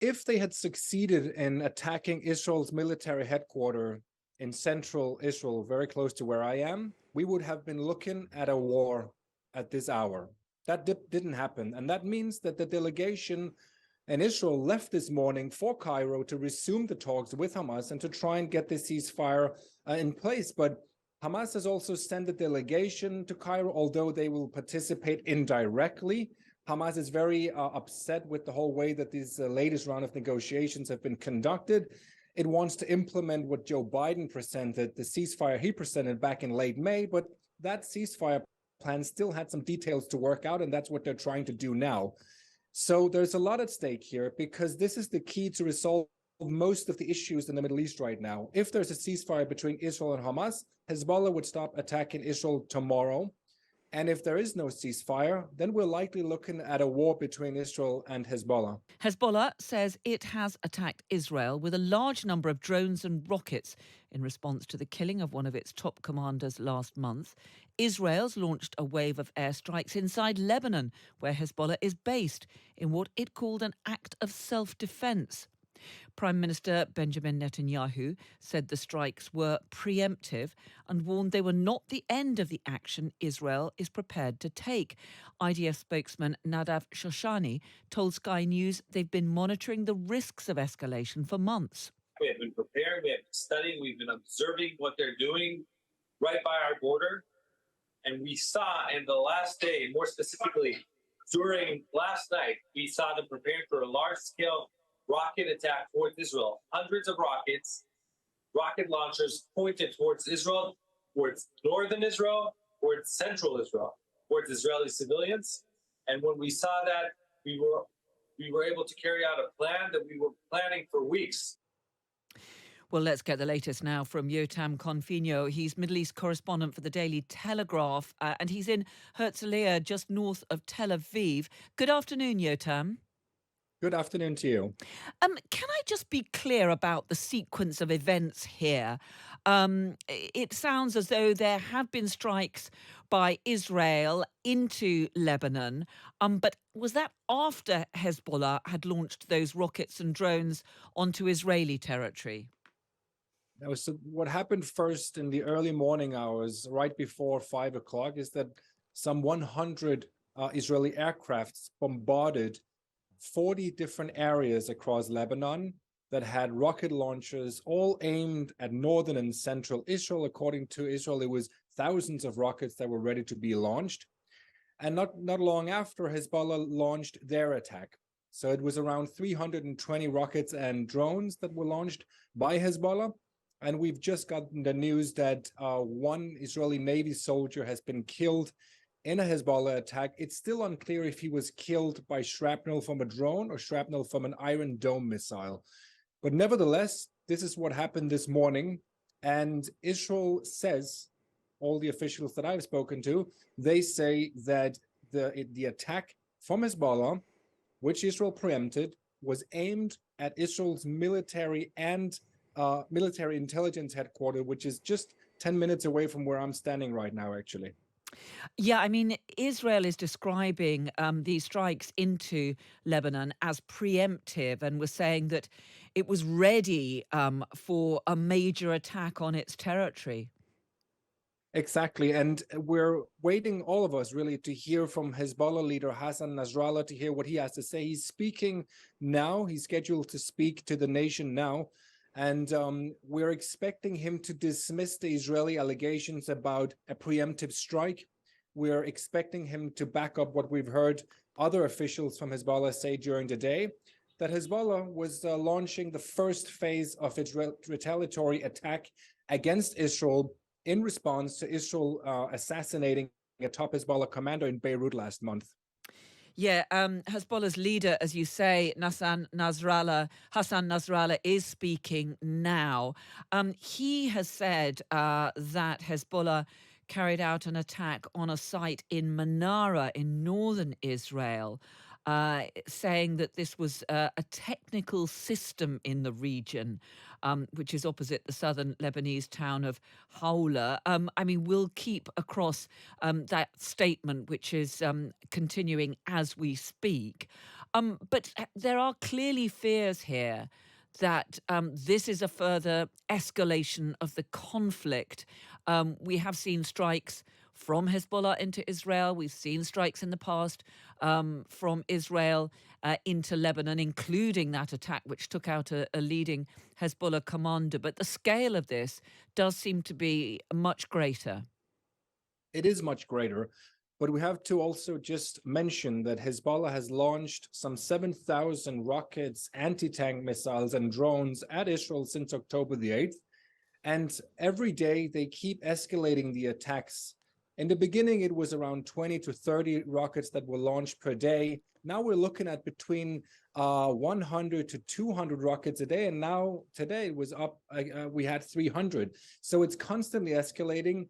if they had succeeded in attacking Israel's military headquarters in central Israel, very close to where I am, we would have been looking at a war at this hour. That didn't happen. And that means that the delegation in Israel left this morning for Cairo to resume the talks with Hamas and to try and get the ceasefire in place. But Hamas has also sent a delegation to Cairo, although they will participate indirectly. Hamas is very upset with the whole way that this latest round of negotiations have been conducted. It wants to implement what Joe Biden presented, the ceasefire he presented back in late May, but that ceasefire plan still had some details to work out, and that's what they're trying to do now. So there's a lot at stake here because this is the key to resolve most of the issues in the Middle East right now. If there's a ceasefire between Israel and Hamas, Hezbollah would stop attacking Israel tomorrow. And if there is no ceasefire, then we're likely looking at a war between Israel and Hezbollah. Hezbollah says it has attacked Israel with a large number of drones and rockets in response to the killing of one of its top commanders last month. Israel's launched a wave of airstrikes inside Lebanon, where Hezbollah is based, in what it called an act of self-defense. Prime Minister Benjamin Netanyahu said the strikes were preemptive and warned they were not the end of the action Israel is prepared to take. IDF spokesman Nadav Shoshani told Sky News they've been monitoring the risks of escalation for months. We have been preparing, we have been studying, we've been observing what they're doing right by our border. And we saw in the last day, more specifically during last night, we saw them preparing for a large-scale rocket attack towards Israel. Hundreds of rockets, rocket launchers pointed towards Israel, towards northern Israel, towards central Israel, towards Israeli civilians. And when we saw that, we were able to carry out a plan that we were planning for weeks. Well, let's get the latest now from Jotam Confino. He's Middle East correspondent for the Daily Telegraph, and he's in Herzliya, just north of Tel Aviv. Good afternoon, Jotam. Good afternoon to you. Can I just be clear about the sequence of events here? It sounds as though there have been strikes by Israel into Lebanon, but was that after Hezbollah had launched those rockets and drones onto Israeli territory? So what happened first in the early morning hours, right before 5 o'clock, is that some 100 Israeli aircrafts bombarded 40 different areas across Lebanon that had rocket launchers, all aimed at northern and central Israel. According to Israel, it was thousands of rockets that were ready to be launched. And not long after, Hezbollah launched their attack. So it was around 320 rockets and drones that were launched by Hezbollah. And we've just gotten the news that one Israeli Navy soldier has been killed in a Hezbollah attack. It's still unclear if he was killed by shrapnel from a drone or shrapnel from an Iron Dome missile. But nevertheless, this is what happened this morning. And Israel says, all the officials that I've spoken to, they say that the attack from Hezbollah, which Israel preempted, was aimed at Israel's military and military intelligence headquarters, which is just 10 minutes away from where I'm standing right now, actually. Yeah, I mean, Israel is describing these strikes into Lebanon as preemptive and was saying that it was ready for a major attack on its territory. Exactly. And we're waiting, all of us, really, to hear from Hezbollah leader Hassan Nasrallah, to hear what he has to say. He's speaking now. He's scheduled to speak to the nation now. And we're expecting him to dismiss the Israeli allegations about a preemptive strike. We're expecting him to back up what we've heard other officials from Hezbollah say during the day, that Hezbollah was launching the first phase of its retaliatory attack against Israel in response to Israel assassinating a top Hezbollah commander in Beirut last month. Yeah, Hezbollah's leader, as you say, Hassan Nasrallah, is speaking now. He has said that Hezbollah carried out an attack on a site in Manara in northern Israel, saying that this was a technical system in the region, which is opposite the southern Lebanese town of Hawla. I mean, we'll keep across that statement, which is continuing as we speak. But there are clearly fears here that this is a further escalation of the conflict. We have seen strikes from Hezbollah into Israel. We've seen strikes in the past from Israel into Lebanon, including that attack which took out a leading Hezbollah commander. But the scale of this does seem to be much greater. It is much greater, but we have to also just mention that Hezbollah has launched some 7,000 rockets, anti-tank missiles, and drones at Israel since October the 8th. And every day they keep escalating the attacks. In the beginning, it was around 20 to 30 rockets that were launched per day. Now we're looking at between 100 to 200 rockets a day. And now today it was up, we had 300. So it's constantly escalating.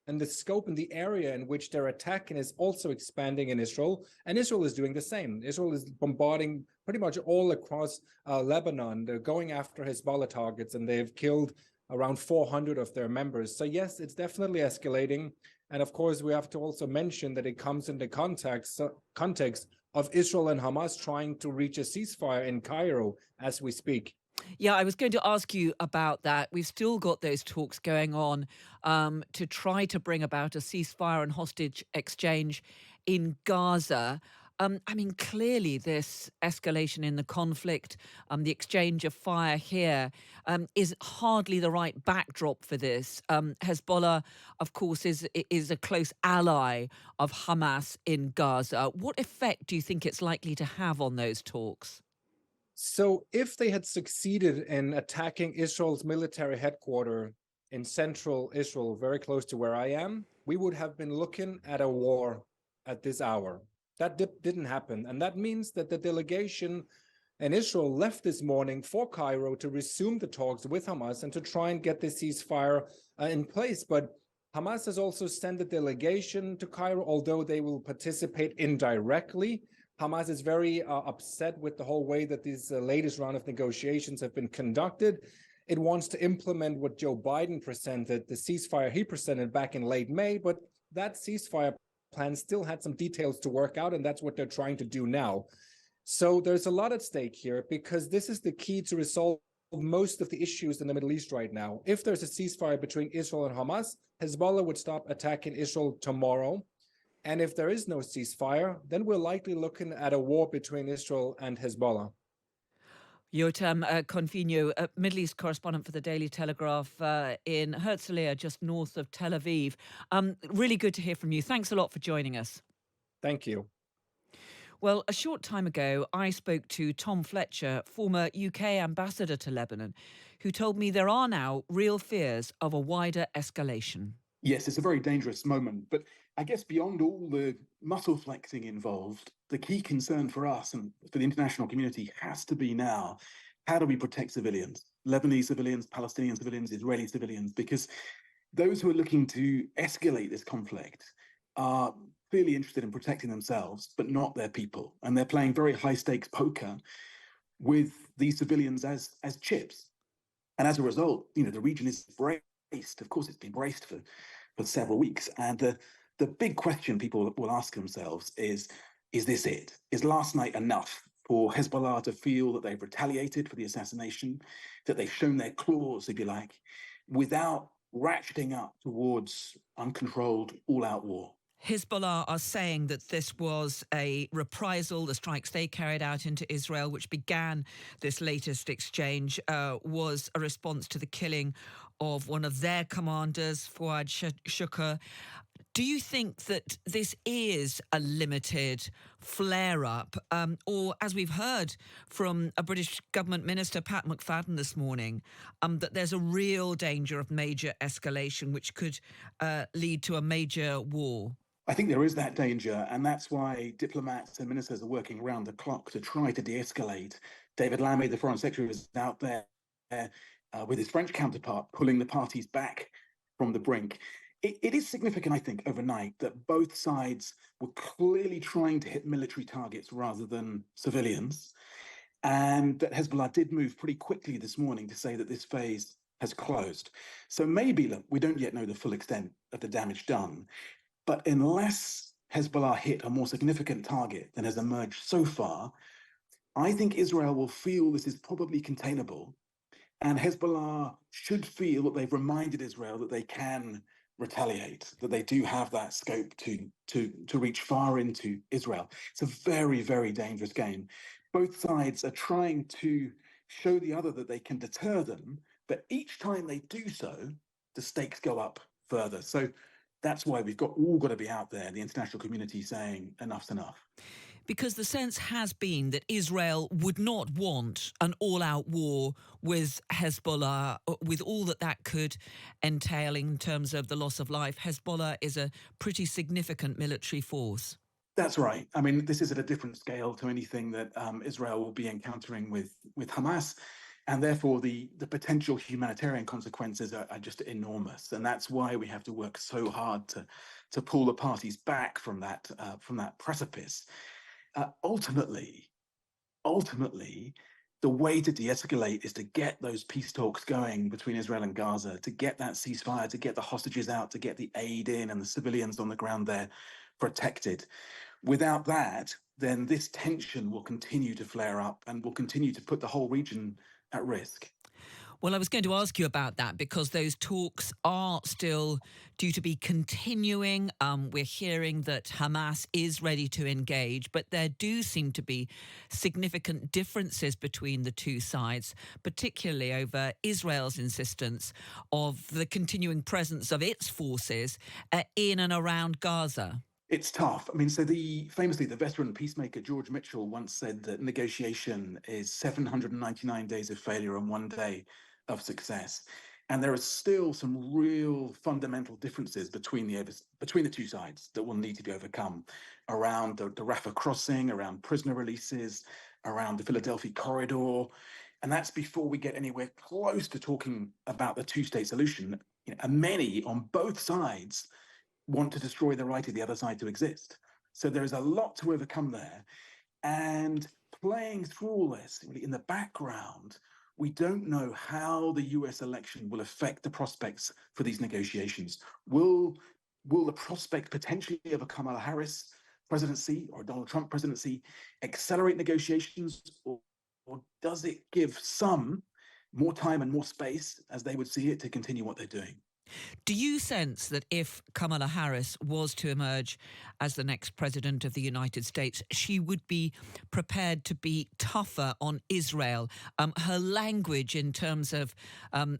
And the scope and the area in which they're attacking is also expanding in Israel. And Israel is doing the same. Israel is bombarding pretty much all across Lebanon. They're going after Hezbollah targets, and they've killed around 400 of their members. So yes, it's definitely escalating. And of course, we have to also mention that it comes in the context of Israel and Hamas trying to reach a ceasefire in Cairo as we speak. Yeah, I was going to ask you about that. We've still got those talks going on to try to bring about a ceasefire and hostage exchange in Gaza. I mean, clearly, this escalation in the conflict, the exchange of fire here, is hardly the right backdrop for this. Hezbollah, of course, is a close ally of Hamas in Gaza. What effect do you think it's likely to have on those talks? So if they had succeeded in attacking Israel's military headquarters in central Israel, very close to where I am, we would have been looking at a war at this hour. That didn't happen. And that means that the delegation in Israel left this morning for Cairo to resume the talks with Hamas and to try and get the ceasefire in place. But Hamas has also sent a delegation to Cairo, although they will participate indirectly. Hamas is very upset with the whole way that this latest round of negotiations have been conducted. It wants to implement what Joe Biden presented, the ceasefire he presented back in late May, but that ceasefire plan still had some details to work out, and that's what they're trying to do now. So there's a lot at stake here, because this is the key to resolve most of the issues in the Middle East right now. If there's a ceasefire between Israel and Hamas, Hezbollah would stop attacking Israel tomorrow. And if there is no ceasefire, then we're likely looking at a war between Israel and Hezbollah. Jotam Confino, Middle East correspondent for the Daily Telegraph in Herzliya, just north of Tel Aviv. Really good to hear from you. Thanks a lot for joining us. Thank you. Well, a short time ago, I spoke to Tom Fletcher, former UK ambassador to Lebanon, who told me there are now real fears of a wider escalation. Yes, it's a very dangerous moment, but I guess beyond all the muscle flexing involved, the key concern for us and for the international community has to be now, how do we protect civilians? Lebanese civilians, Palestinian civilians, Israeli civilians, because those who are looking to escalate this conflict are clearly interested in protecting themselves, but not their people. And they're playing very high stakes poker with these civilians as chips. And as a result, the region is braced. Of course, it's been braced for several weeks. And the big question people will ask themselves is this it? Is last night enough for Hezbollah to feel that they've retaliated for the assassination, that they've shown their claws, if you like, without ratcheting up towards uncontrolled, all-out war? Hezbollah are saying that this was a reprisal. The strikes they carried out into Israel, which began this latest exchange, was a response to the killing of one of their commanders, Fouad Shukr. Do you think that this is a limited flare-up? Or, as we've heard from a British government minister, Pat McFadden, this morning, that there's a real danger of major escalation, which could lead to a major war? I think there is that danger, and that's why diplomats and ministers are working around the clock to try to de-escalate. David Lammy, the Foreign Secretary, was out there with his French counterpart, pulling the parties back from the brink. It is significant, I think, overnight that both sides were clearly trying to hit military targets rather than civilians, and that Hezbollah did move pretty quickly this morning to say that this phase has closed. So maybe, look, we don't yet know the full extent of the damage done, but unless Hezbollah hit a more significant target than has emerged so far, I think Israel will feel this is probably containable, and Hezbollah should feel that they've reminded Israel that they can retaliate, that they do have that scope to reach far into Israel. It's a very, very dangerous game. Both sides are trying to show the other that they can deter them, but each time they do so, the stakes go up further. So that's why we've all got to be out there, the international community, saying enough's enough. Because the sense has been that Israel would not want an all-out war with Hezbollah, with all that that could entail in terms of the loss of life. Hezbollah is a pretty significant military force. That's right. I mean, this is at a different scale to anything that Israel will be encountering with Hamas. And therefore, the potential humanitarian consequences are just enormous. And that's why we have to work so hard to pull the parties back from that precipice. Ultimately, the way to de-escalate is to get those peace talks going between Israel and Gaza, to get that ceasefire, to get the hostages out, to get the aid in and the civilians on the ground there protected. Without that, then this tension will continue to flare up and will continue to put the whole region at risk. Well, I was going to ask you about that because those talks are still due to be continuing. We're hearing that Hamas is ready to engage, but there do seem to be significant differences between the two sides, particularly over Israel's insistence of the continuing presence of its forces in and around Gaza. It's tough. I mean, so famously, the veteran peacemaker George Mitchell once said that negotiation is 799 days of failure and 1 day of success. And there are still some real fundamental differences between the two sides that will need to be overcome around the Rafah crossing, around prisoner releases, around the Philadelphia corridor. And that's before we get anywhere close to talking about the two-state solution. And many on both sides want to destroy the right of the other side to exist. So there is a lot to overcome there. And playing through all this, really in the background, we don't know how the US election will affect the prospects for these negotiations. Will the prospect potentially of a Kamala Harris presidency or a Donald Trump presidency accelerate negotiations, or does it give some more time and more space, as they would see it, to continue what they're doing? Do you sense that if Kamala Harris was to emerge as the next president of the United States, she would be prepared to be tougher on Israel? Her language in terms of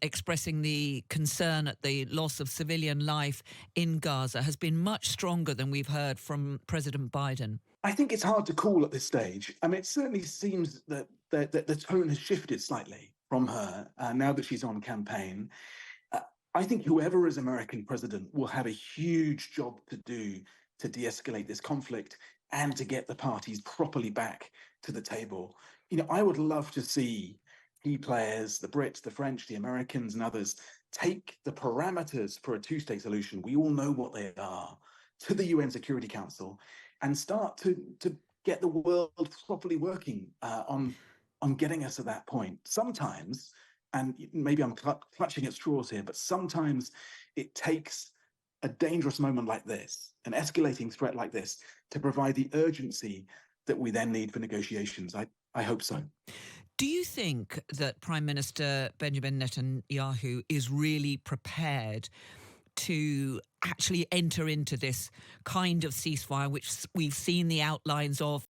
expressing the concern at the loss of civilian life in Gaza has been much stronger than we've heard from President Biden. I think it's hard to call at this stage. I mean, it certainly seems that the tone has shifted slightly from her now that she's on campaign. I think whoever is American president will have a huge job to do to de-escalate this conflict and to get the parties properly back to the table. I would love to see key players, the Brits, the French, the Americans, and others, take the parameters for a two-state solution, we all know what they are, to the UN Security Council and start to get the world properly working on getting us to that point. Sometimes, and maybe I'm clutching at straws here, but sometimes it takes a dangerous moment like this, an escalating threat like this, to provide the urgency that we then need for negotiations. I hope so. Do you think that Prime Minister Benjamin Netanyahu is really prepared to actually enter into this kind of ceasefire, which we've seen the outlines of